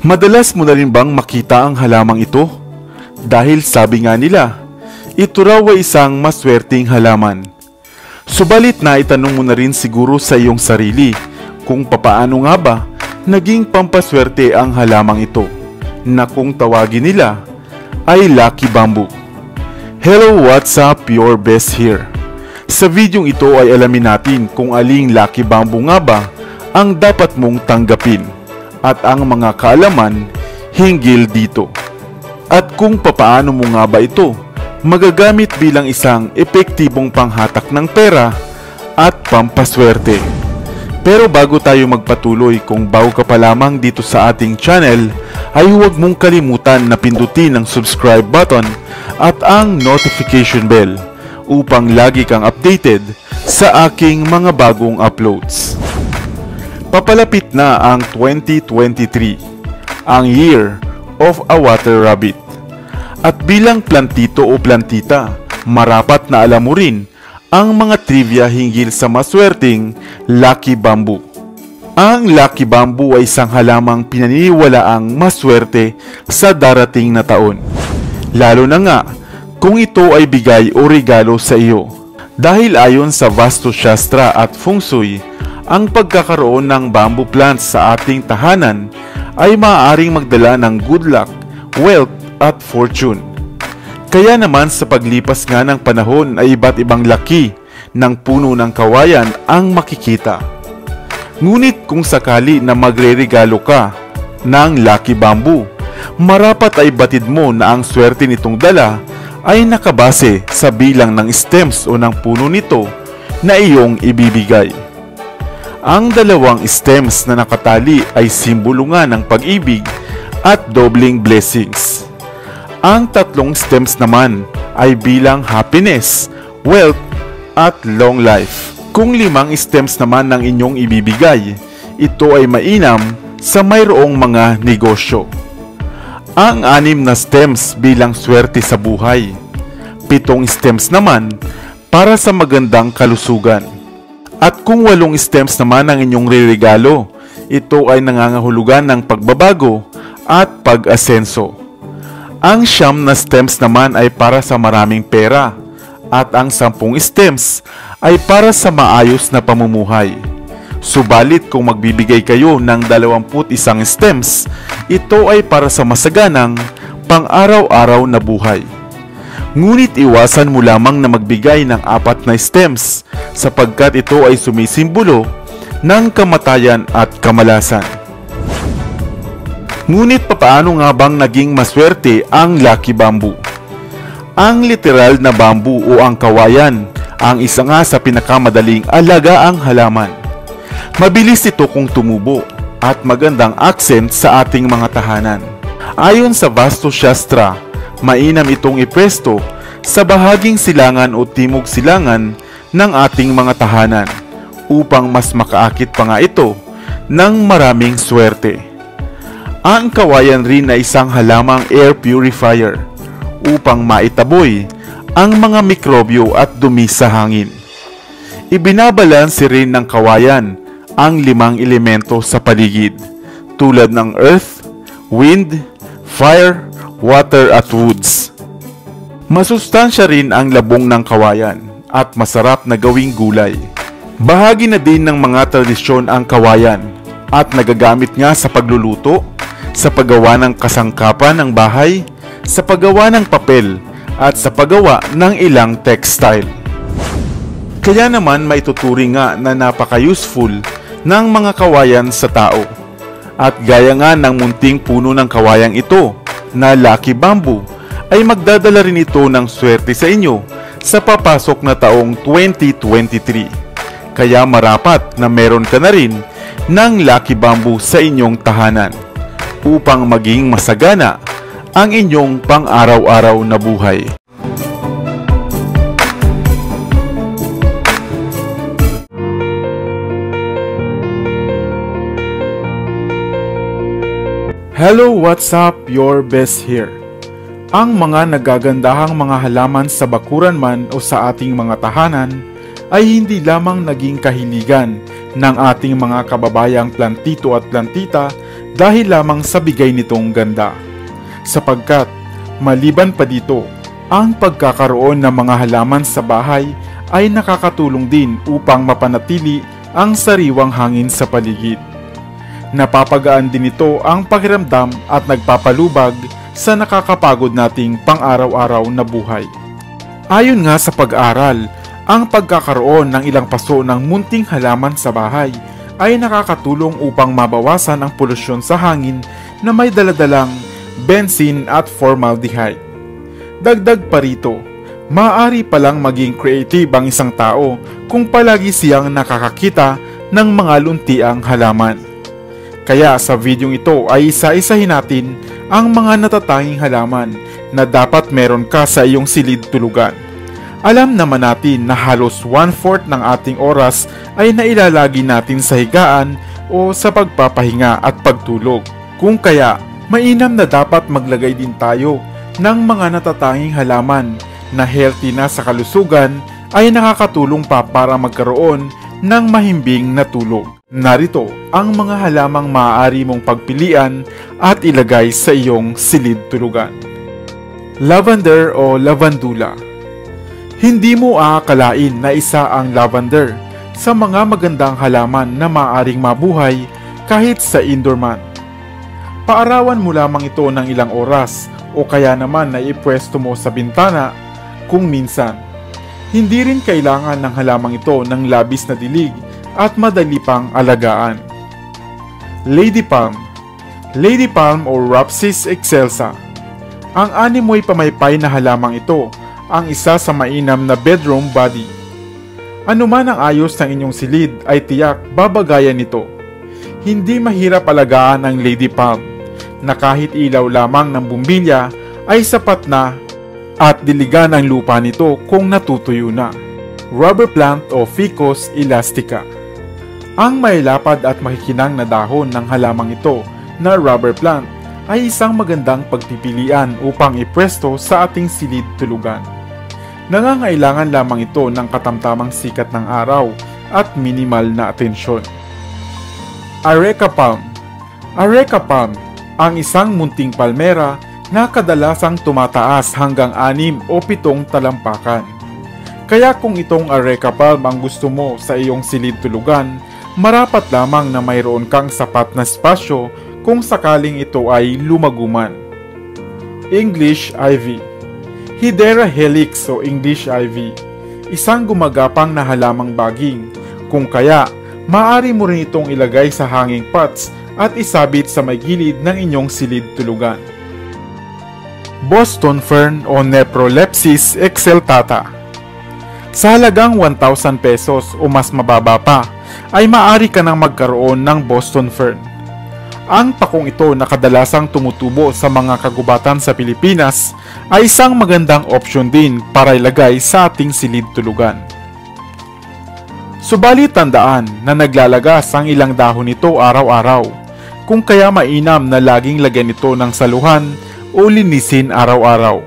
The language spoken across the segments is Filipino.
Madalas mo na rin bang makita ang halamang ito? Dahil sabi nga nila, ito raw ay isang maswerteng halaman. Subalit na itanong mo na rin siguro sa iyong sarili kung papaano nga ba naging pampaswerte ang halamang ito na kung tawagin nila ay Lucky Bamboo. Hello, what's up? Your best here. Sa videong ito ay alamin natin kung aling Lucky Bamboo nga ba ang dapat mong tanggapin at ang mga kaalaman hinggil dito. At kung papaano mo nga ba ito magagamit bilang isang epektibong panghatak ng pera at pampaswerte. Pero bago tayo magpatuloy, kung bago ka pa lamang dito sa ating channel, ay huwag mong kalimutan na pindutin ang subscribe button at ang notification bell upang lagi kang updated sa aking mga bagong uploads. Papalapit na ang 2023, ang Year of a Water Rabbit. At bilang plantito o plantita, marapat na alam mo rin ang mga trivia hinggil sa maswerteng Lucky Bamboo. Ang Lucky Bamboo ay isang halamang pinaniniwalaang maswerte sa darating na taon. Lalo na nga kung ito ay bigay o regalo sa iyo. Dahil ayon sa Vastu Shastra at Feng Shui, ang pagkakaroon ng bamboo plants sa ating tahanan ay maaaring magdala ng good luck, wealth at fortune. Kaya naman sa paglipas nga ng panahon ay iba't ibang laki ng puno ng kawayan ang makikita. Ngunit kung sakali na magre-regalo ka ng Lucky Bamboo, marapat ay batid mo na ang swerte nitong dala ay nakabase sa bilang ng stems o ng puno nito na iyong ibibigay. Ang dalawang stems na nakatali ay simbolo nga ng pag-ibig at dobling blessings. Ang tatlong stems naman ay bilang happiness, wealth, at long life. Kung 5 stems naman ng inyong ibibigay, ito ay mainam sa mayroong mga negosyo. Ang 6 na stems bilang swerte sa buhay. 7 stems naman para sa magandang kalusugan. At kung 8 stems naman ang inyong riregalo, ito ay nangangahulugan ng pagbabago at pag-asenso. Ang 9 na stems naman ay para sa maraming pera at ang 10 stems ay para sa maayos na pamumuhay. Subalit kung magbibigay kayo ng 21 stems, ito ay para sa masaganang pang-araw-araw na buhay. Ngunit iwasan mo lamang na magbigay ng 4 na stems sapagkat ito ay sumisimbolo ng kamatayan at kamalasan. Ngunit papaano nga bang naging maswerte ang Lucky Bamboo? Ang literal na bamboo o ang kawayan ang isa nga sa pinakamadaling alagaang halaman. Mabilis ito kung tumubo at magandang accent sa ating mga tahanan. Ayon sa Vastu Shastra, mainam itong ipwesto sa bahaging silangan o timog silangan ng ating mga tahanan upang mas makaakit pa nga ito ng maraming swerte. Ang kawayan rin ay isang halamang air purifier upang maitaboy ang mga mikrobyo at dumi sa hangin. Ibinabalanse rin ng kawayan ang 5 elemento sa paligid tulad ng earth, wind, fire, water at woods. Masustansya rin ang labong ng kawayan at masarap na gawing gulay. Bahagi na din ng mga tradisyon ang kawayan at nagagamit nga sa pagluluto, sa paggawa ng kasangkapan ng bahay, sa paggawa ng papel, at sa paggawa ng ilang textile. Kaya naman maituturing nga na napaka-useful ng mga kawayan sa tao. At gaya nga ng munting puno ng kawayang ito na Lucky Bamboo, ay magdadala rin ito ng swerte sa inyo sa papasok na taong 2023. Kaya marapat na meron ka na rin ng Lucky Bamboo sa inyong tahanan upang maging masagana ang inyong pang-araw-araw na buhay. Hello, what's up? Your best here. Ang mga nagagandahang mga halaman sa bakuran man o sa ating mga tahanan ay hindi lamang naging kahiligan ng ating mga kababayang plantito at plantita dahil lamang sa bigay nitong ganda. Sapagkat maliban pa dito, ang pagkakaroon ng mga halaman sa bahay ay nakakatulong din upang mapanatili ang sariwang hangin sa paligid. Napapagaan din ito ang pakiramdam at nagpapalubag sa nakakapagod nating pang-araw-araw na buhay. Ayon nga sa pag-aaral, ang pagkakaroon ng ilang paso ng munting halaman sa bahay ay nakakatulong upang mabawasan ang polusyon sa hangin na may daladalang benzene at formaldehyde. Dagdag pa rito, maaari palang maging creative ang isang tao kung palagi siyang nakakakita ng mga luntiang halaman. Kaya sa videong ito ay isa-isahin natin ang mga natatanging halaman na dapat meron ka sa iyong silid tulugan. Alam naman natin na halos 1/4 ng ating oras ay nailalagi natin sa higaan o sa pagpapahinga at pagtulog. Kung kaya, mainam na dapat maglagay din tayo ng mga natatanging halaman na healthy na sa kalusugan ay nakakatulong pa para magkaroon ng mahimbing na tulog. Narito ang mga halamang maaari mong pagpilian at ilagay sa iyong silid tulugan. Lavender o lavandula. Hindi mo aakalain na isa ang lavender sa mga magandang halaman na maaaring mabuhay kahit sa indoor man. Paarawan mo lamang ito ng ilang oras o kaya naman na ipwesto mo sa bintana kung minsan. Hindi rin kailangan ng halamang ito ng labis na dilig at madali pang alagaan. Lady Palm. Lady Palm o Rhapsis excelsa. Ang animoy pamaypay na halamang ito ang isa sa mainam na bedroom body. Anuman ang ayos ng inyong silid ay tiyak babagayan nito. Hindi mahirap alagaan ang Lady Palm na kahit ilaw lamang ng bumbilya ay sapat na at diligan ang lupa nito kung natutuyo na. Rubber plant o Ficus elastica. Ang may lapad at makikinang na dahon ng halamang ito na rubber plant ay isang magandang pagpipilian upang ipwesto sa ating silid tulugan. Nangangailangan lamang ito ng katamtamang sikat ng araw at minimal na atensyon. Areca palm. Areca palm ang isang munting palmera na kadalasang tumataas hanggang 6 o 7 talampakan. Kaya kung itong Areca palm ang gusto mo sa iyong silid tulugan, marapat lamang na mayroon kang sapat na espasyo kung sakaling ito ay lumaguman. English ivy. Hedera helix o English ivy. Isang gumagapang na halamang baging. Kung kaya, maaari mo rin itong ilagay sa hanging pots at isabit sa may gilid ng inyong silid tulugan. Boston fern o Neprolepsis exceltata. Sa halagang 1,000 pesos o mas mababa pa, ay maaari ka nang magkaroon ng Boston fern. Ang pakong ito na kadalasang tumutubo sa mga kagubatan sa Pilipinas ay isang magandang opsyon din para ilagay sa ating silid tulugan. Subalit tandaan na naglalagas ang ilang dahon nito araw-araw, kung kaya mainam na laging lagyan ito ng saluhan o linisin araw-araw.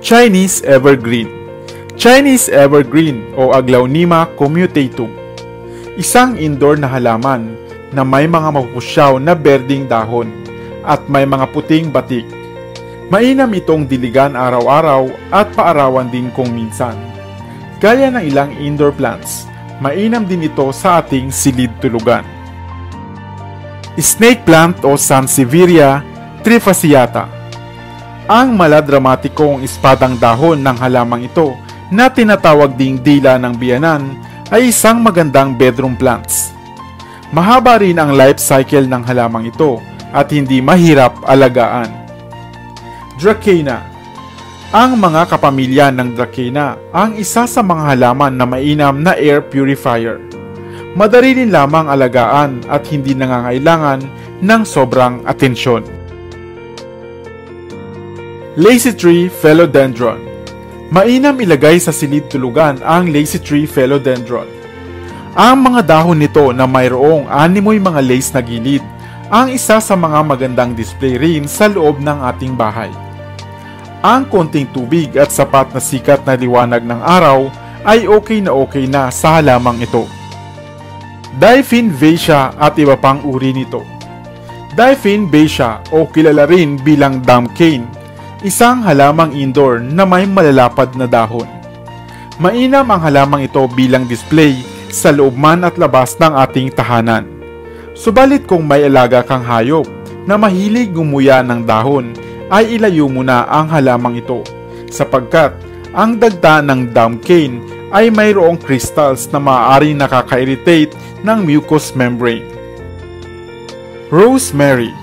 Chinese evergreen. Chinese evergreen o Aglaonema commutatum. Isang indoor na halaman na may mga mapupusyaw na berding dahon at may mga puting batik. Mainam itong diligan araw-araw at paarawan din kung minsan. Gaya ng ilang indoor plants, mainam din ito sa ating silid tulugan. Snake plant o Sansevieria trifasciata. Ang maladramatikong espadang dahon ng halamang ito na tinatawag ding dila ng biyanan ay isang magandang bedroom plants. Mahaba rin ang life cycle ng halamang ito at hindi mahirap alagaan. Dracena. Ang mga kapamilya ng Dracena ang isa sa mga halaman na mainam na air purifier. Madali din lamang alagaan at hindi nangangailangan ng sobrang atensyon. Lazy tree philodendron. Mainam ilagay sa silid tulugan ang lazy tree philodendron. Ang mga dahon nito na mayroong animoy mga lace na gilid ang isa sa mga magandang display rin sa loob ng ating bahay. Ang konting tubig at sapat na sikat na liwanag ng araw ay okay na sa halamang ito. Diphynvasia at iba pang uri nito. Diphynvasia o kilala rin bilang dam cane, isang halamang indoor na may malalapad na dahon. Mainam ang halamang ito bilang display sa loob man at labas ng ating tahanan. Subalit kung may alaga kang hayop na mahilig gumuya ng dahon, ay ilayo mo na ang halamang ito sapagkat ang dagta ng dam cane ay mayroong crystals na maaaring nakaka-irritate ng mucous membrane. Rosemary.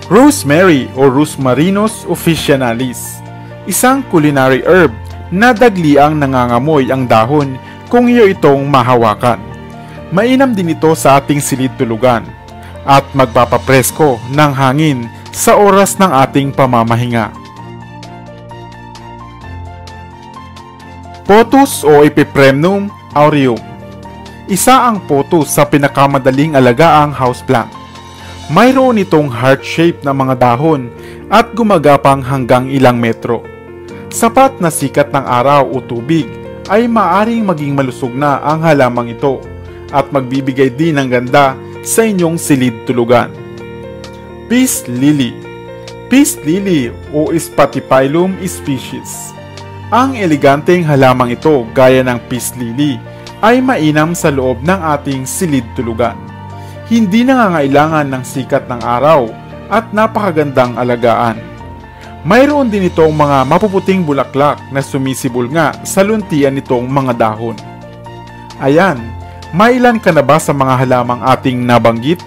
Rosemary o Rosmarinus officinalis, isang culinary herb na dagliang nangangamoy ang dahon kung iyo itong mahawakan. Mainam din ito sa ating silid tulugan at magpapapresko ng hangin sa oras ng ating pamamahinga. Pothos o Epipremnum aureum. Isa ang pothos sa pinakamadaling alagaang houseplant. Mayroon itong heart shape na mga dahon at gumagapang hanggang ilang metro. Sapat na sikat ng araw o tubig ay maaring maging malusog na ang halamang ito at magbibigay din ng ganda sa inyong silid tulugan. Peace lily. Peace lily o Spathiphyllum species. Ang eleganteng halamang ito gaya ng peace lily ay mainam sa loob ng ating silid tulugan. Hindi nangangailangan ng sikat ng araw at napakagandang alagaan. Mayroon din itong mga mapuputing bulaklak na sumisibol nga sa luntian nitong mga dahon. Ayan, mailan ka na ba sa mga halamang ating nabanggit?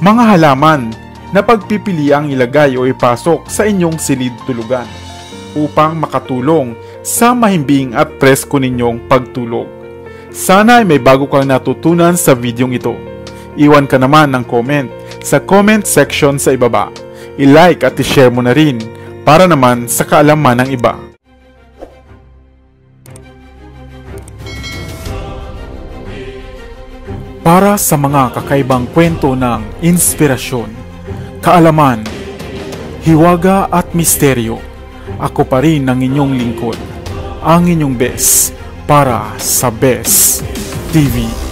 Mga halaman na pagpipiliang ilagay o ipasok sa inyong silid tulugan upang makatulong sa mahimbing at presko ninyong pagtulog. Sana ay may bago kang natutunan sa videong ito. Iwan ka naman ng comment sa comment section sa ibaba. I-like at i-share mo na rin para naman sa kaalaman ng iba. Para sa mga kakaibang kwento ng inspirasyon, kaalaman, hiwaga at misteryo, ako pa rin ang inyong lingkod, ang inyong best para sa Best TV.